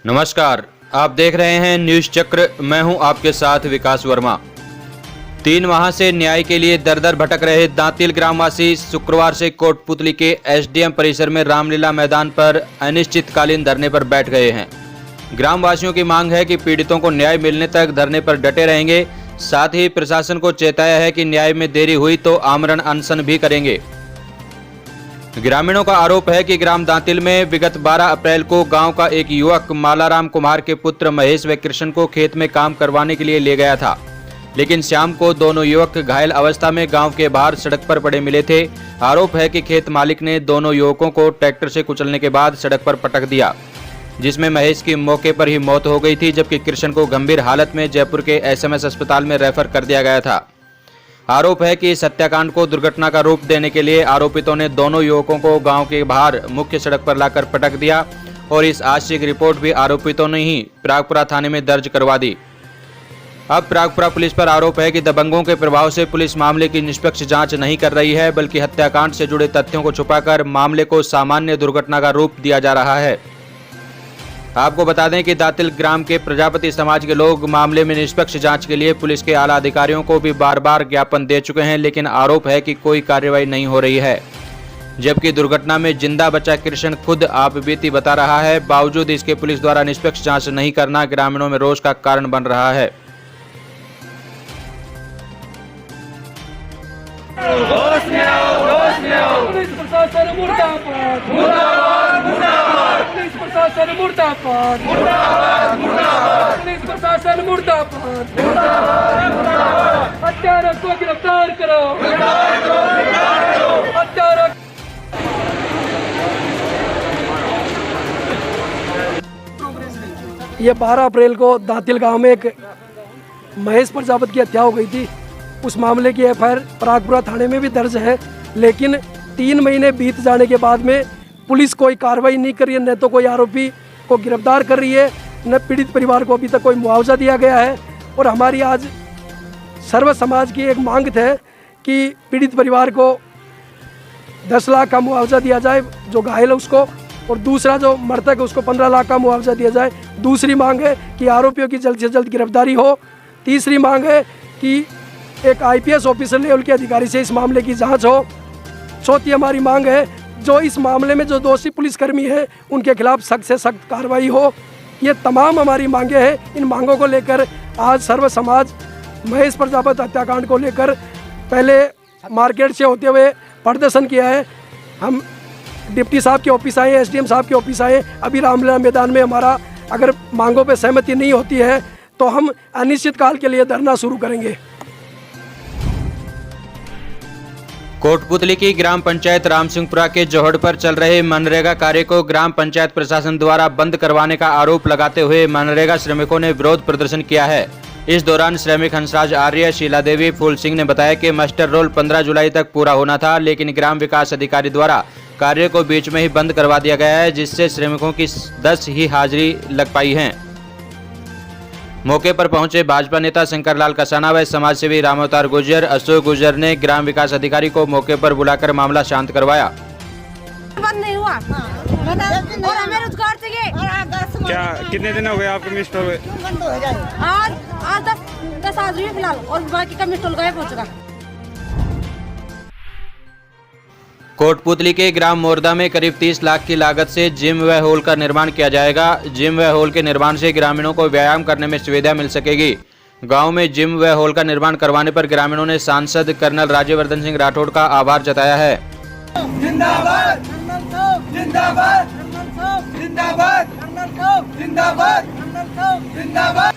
नमस्कार, आप देख रहे हैं न्यूज चक्र। मैं हूं आपके साथ विकास वर्मा। 3 माह से न्याय के लिए दर दर भटक रहे दांतिल ग्रामवासी शुक्रवार से कोटपुतली के एसडीएम परिसर में रामलीला मैदान पर अनिश्चितकालीन धरने पर बैठ गए हैं। ग्रामवासियों की मांग है कि पीड़ितों को न्याय मिलने तक धरने पर डटे रहेंगे। साथ ही प्रशासन को चेताया है कि न्याय में देरी हुई तो आमरण अनशन भी करेंगे। ग्रामीणों का आरोप है कि ग्राम दांतिल में विगत 12 अप्रैल को गांव का एक युवक मालाराम कुमार के पुत्र महेश व कृष्ण को खेत में काम करवाने के लिए ले गया था, लेकिन शाम को दोनों युवक घायल अवस्था में गांव के बाहर सड़क पर पड़े मिले थे। आरोप है कि खेत मालिक ने दोनों युवकों को ट्रैक्टर से कुचलने के बाद सड़क पर पटक दिया, जिसमें महेश की मौके पर ही मौत हो गई थी, जबकि कृष्ण को गंभीर हालत में जयपुर के एसएमएस अस्पताल में रेफर कर दिया गया था। आरोप है कि इस हत्याकांड को दुर्घटना का रूप देने के लिए आरोपितों ने दोनों युवकों को गांव के बाहर मुख्य सड़क पर लाकर पटक दिया और इस आशिक रिपोर्ट भी आरोपितों ने ही प्रागपुरा थाने में दर्ज करवा दी। अब प्रागपुरा पुलिस पर आरोप है कि दबंगों के प्रभाव से पुलिस मामले की निष्पक्ष जांच नहीं कर रही है, बल्कि हत्याकांड से जुड़े तथ्यों को छुपाकर मामले को सामान्य दुर्घटना का रूप दिया जा रहा है। आपको बता दें कि दांतिल ग्राम के प्रजापति समाज के लोग मामले में निष्पक्ष जांच के लिए पुलिस के आला अधिकारियों को भी बार बार ज्ञापन दे चुके हैं, लेकिन आरोप है कि कोई कार्रवाई नहीं हो रही है। जबकि दुर्घटना में जिंदा बचा कृष्ण खुद आपबीती बता रहा है। बावजूद इसके पुलिस द्वारा निष्पक्ष जांच नहीं करना ग्रामीणों में रोष का कारण बन रहा है। पुलिस प्रशासन मुर्दाबाद, मुर्दाबाद, मुर्दाबाद। पुलिस प्रशासन मुर्दाबाद, मुर्दाबाद, मुर्दाबाद। पुलिस प्रशासन मुर्दाबाद, मुर्दाबाद, मुर्दाबाद। हत्यारों को गिरफ्तार करो, गिरफ्तार करो, गिरफ्तार करो। हत्यारों ये 12 अप्रैल को दांतिल गांव में एक महेश प्रजापति की हत्या हो गई थी। उस मामले की एफआईआर प्रागपुरा थाने में भी दर्ज है, लेकिन 3 महीने बीत जाने के बाद में पुलिस कोई कार्रवाई नहीं कर रही है। न तो कोई आरोपी को गिरफ्तार कर रही है, न पीड़ित परिवार को अभी तक कोई मुआवजा दिया गया है। और हमारी आज सर्व समाज की एक मांग है कि पीड़ित परिवार को 10 लाख का मुआवजा दिया जाए जो घायल है उसको, और दूसरा जो मृतक है उसको 15 लाख का मुआवजा दिया जाए। दूसरी मांग है कि आरोपियों की जल्द से जल्द गिरफ्तारी हो। तीसरी मांग है कि एक आईपीएस ऑफिसर लेवल के अधिकारी से इस मामले की जांच हो। चौथी हमारी मांग है जो इस मामले में जो दोषी पुलिसकर्मी हैं उनके खिलाफ सख्त से सख्त कार्रवाई हो। ये तमाम हमारी मांगे हैं। इन मांगों को लेकर आज सर्व समाज महेश प्रजापति हत्याकांड को लेकर पहले मार्केट से होते हुए प्रदर्शन किया है। हम डिप्टी साहब के ऑफिस आए, एसडीएम साहब के ऑफिस आए। अभी रामलीला मैदान में हमारा अगर मांगों पर सहमति नहीं होती है तो हम अनिश्चितकाल के लिए धरना शुरू करेंगे। कोटपुतली की ग्राम पंचायत रामसिंहपुरा के जोहड़ पर चल रहे मनरेगा कार्य को ग्राम पंचायत प्रशासन द्वारा बंद करवाने का आरोप लगाते हुए मनरेगा श्रमिकों ने विरोध प्रदर्शन किया है। इस दौरान श्रमिक हंसराज आर्य, शीला देवी, फूल सिंह ने बताया कि मास्टर रोल 15 जुलाई तक पूरा होना था, लेकिन ग्राम विकास अधिकारी द्वारा कार्य को बीच में ही बंद करवा दिया गया है, जिससे श्रमिकों की 10 ही हाजिरी लग पाई है। मौके पर पहुंचे भाजपा नेता शंकरलाल कसाना व समाजसेवी रामावतार गुर्जर, अशोक गुर्जर ने ग्राम विकास अधिकारी को मौके पर बुलाकर मामला शांत करवाया। बंद नहीं हुआ और हमें रोजगार चाहिए। क्या कितने दिन हो गए आपके मिस्टर हुए? आज 10 आज हुई फिलहाल, और बाकी का मिस्टर गायब हो चुका। कोटपुतली के ग्राम मोरदा में करीब 30 लाख की लागत से जिम व हॉल का निर्माण किया जाएगा। जिम व हॉल के निर्माण से ग्रामीणों को व्यायाम करने में सुविधा मिल सकेगी। गांव में जिम व हॉल का निर्माण करवाने पर ग्रामीणों ने सांसद कर्नल राज्यवर्धन सिंह राठौड़ का आभार जताया है। जिंदाबाद, जिंदाबाद, जिंदाबाद, जिंदाबाद, जिंदाबाद।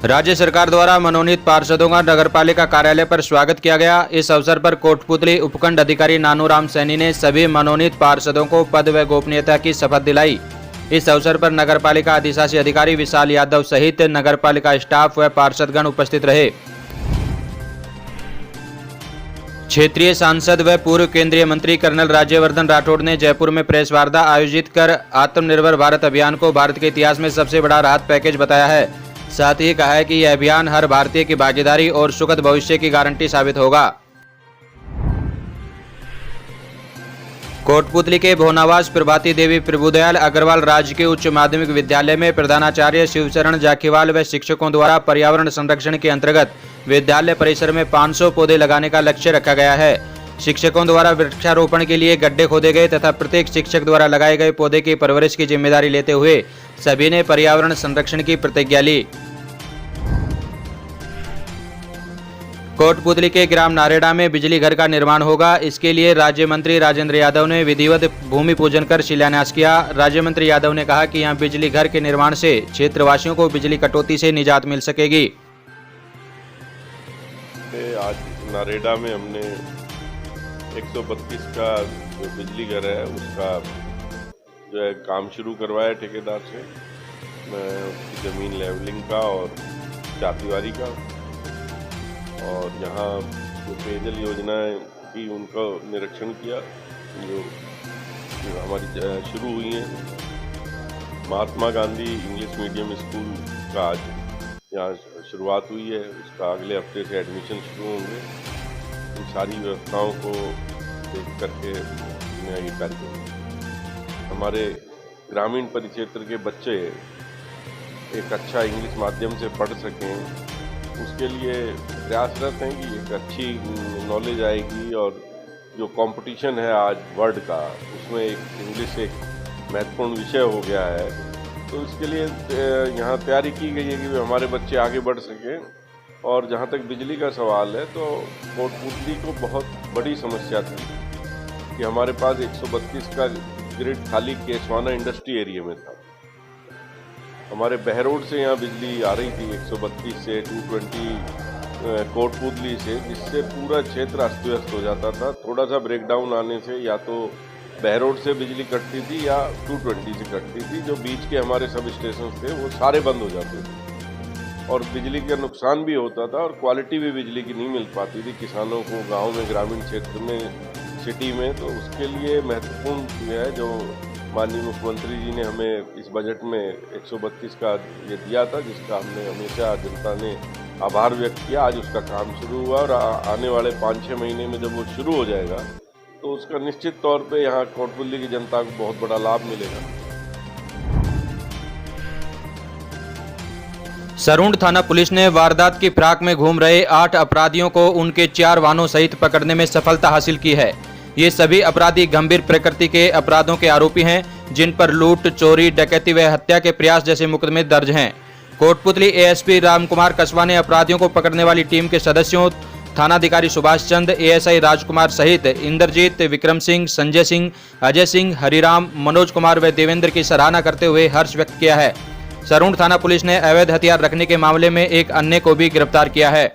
राज्य सरकार द्वारा मनोनीत पार्षदों का नगरपालिका कार्यालय पर स्वागत किया गया। इस अवसर पर कोटपुतली उपखंड अधिकारी नानूराम सैनी ने सभी मनोनीत पार्षदों को पद व गोपनीयता की शपथ दिलाई। इस अवसर पर नगरपालिका अधिशासी अधिकारी विशाल यादव सहित नगरपालिका स्टाफ व पार्षदगण उपस्थित रहे। क्षेत्रीय सांसद व पूर्व केंद्रीय मंत्री कर्नल राज्यवर्धन राठौड़ ने जयपुर में प्रेस वार्ता आयोजित कर आत्मनिर्भर भारत अभियान को भारत के इतिहास में सबसे बड़ा राहत पैकेज बताया है। साथ ही कहा है कि यह अभियान हर भारतीय की भागीदारी और सुखद भविष्य की गारंटी साबित होगा। कोटपुतली के भोनावास प्रभाती देवी प्रभुदयाल अग्रवाल राजकीय उच्च माध्यमिक विद्यालय में प्रधानाचार्य शिवचरण जाखीवाल व शिक्षकों द्वारा पर्यावरण संरक्षण के अंतर्गत विद्यालय परिसर में 500 पौधे लगाने का लक्ष्य रखा गया है। शिक्षकों द्वारा वृक्षारोपण के लिए गड्ढे खोदे गए तथा प्रत्येक शिक्षक द्वारा लगाए गए पौधे की परवरिश की जिम्मेदारी लेते हुए सभी ने पर्यावरण संरक्षण की प्रतिज्ञा ली। कोटपुतली के ग्राम नारेड़ा में बिजली घर का निर्माण होगा। इसके लिए राज्य मंत्री राजेंद्र यादव ने विधिवत भूमि पूजन कर शिलान्यास किया। राज्य मंत्री यादव ने कहा कि यहां बिजली घर के निर्माण से क्षेत्रवासियों को बिजली कटौती से निजात मिल सकेगी। आज नारेड़ा में हमने 132 का जो बिजली घर है उसका जो है काम शुरू करवाया ठेकेदार से, उसकी ज़मीन लेवलिंग का और चारदीवारी का, और यहाँ जो पेयजल योजनाएं की उनका निरीक्षण किया जो हमारी शुरू हुई हैं। Mahatma Gandhi English medium school का आज यहाँ शुरुआत हुई है, उसका अगले हफ्ते से एडमिशन शुरू होंगे। इन सारी व्यवस्थाओं को देख करके ये कार्यक्रम हमारे ग्रामीण परिक्षेत्र के बच्चे एक अच्छा इंग्लिश माध्यम से पढ़ सकें, उसके लिए प्रयासरत हैं कि एक अच्छी नॉलेज आएगी। और जो कंपटीशन है आज वर्ल्ड का, उसमें एक इंग्लिश एक महत्वपूर्ण विषय हो गया है, तो इसके लिए यहाँ तैयारी की गई है कि हमारे बच्चे आगे बढ़ सकें। और जहाँ तक बिजली का सवाल है तो कोटपुतली को बहुत बड़ी समस्या थी कि हमारे पास 132 का ग्रिड खाली केसवाना इंडस्ट्री एरिया में था। हमारे बहरोड से यहाँ बिजली आ रही थी 132 से 220 कोटपुतली से, जिससे पूरा क्षेत्र अस्त व्यस्त हो जाता था। थोड़ा सा ब्रेकडाउन आने से या तो बहरोड से बिजली कटती थी या 220 से कटती थी। जो बीच के हमारे सब स्टेशन थे वो सारे बंद हो जाते थे और बिजली का नुकसान भी होता था और क्वालिटी भी बिजली की नहीं मिल पाती थी किसानों को गाँव में, ग्रामीण क्षेत्र में, सिटी में। तो उसके लिए महत्वपूर्ण है जो माननीय मुख्यमंत्री जी ने हमें इस बजट में 132 का ये दिया था, जिसका हमने हमेशा जनता ने आभार व्यक्त किया। आज उसका काम शुरू हुआ और आने वाले 5-6 महीने में जब वो शुरू हो जाएगा तो उसका निश्चित तौर पे यहाँ कोटपुतली की जनता को बहुत बड़ा लाभ मिलेगा। सरूंड थाना पुलिस ने वारदात की फिराक में घूम रहे 8 अपराधियों को उनके 4 वाहनों सहित पकड़ने में सफलता हासिल की है। ये सभी अपराधी गंभीर प्रकृति के अपराधों के आरोपी हैं, जिन पर लूट, चोरी, डकैती व हत्या के प्रयास जैसे मुकदमे दर्ज हैं। कोटपुतली एएसपी रामकुमार कसवा ने अपराधियों को पकड़ने वाली टीम के सदस्यों थानाधिकारी सुभाष चंद, एएसआई राजकुमार सहित इंद्रजीत, विक्रम सिंह, संजय सिंह, अजय सिंह, हरिराम, मनोज कुमार व देवेंद्र की सराहना करते हुए हर्ष व्यक्त किया है। सरूंड थाना पुलिस ने अवैध हथियार रखने के मामले में एक अन्य को भी गिरफ्तार किया है।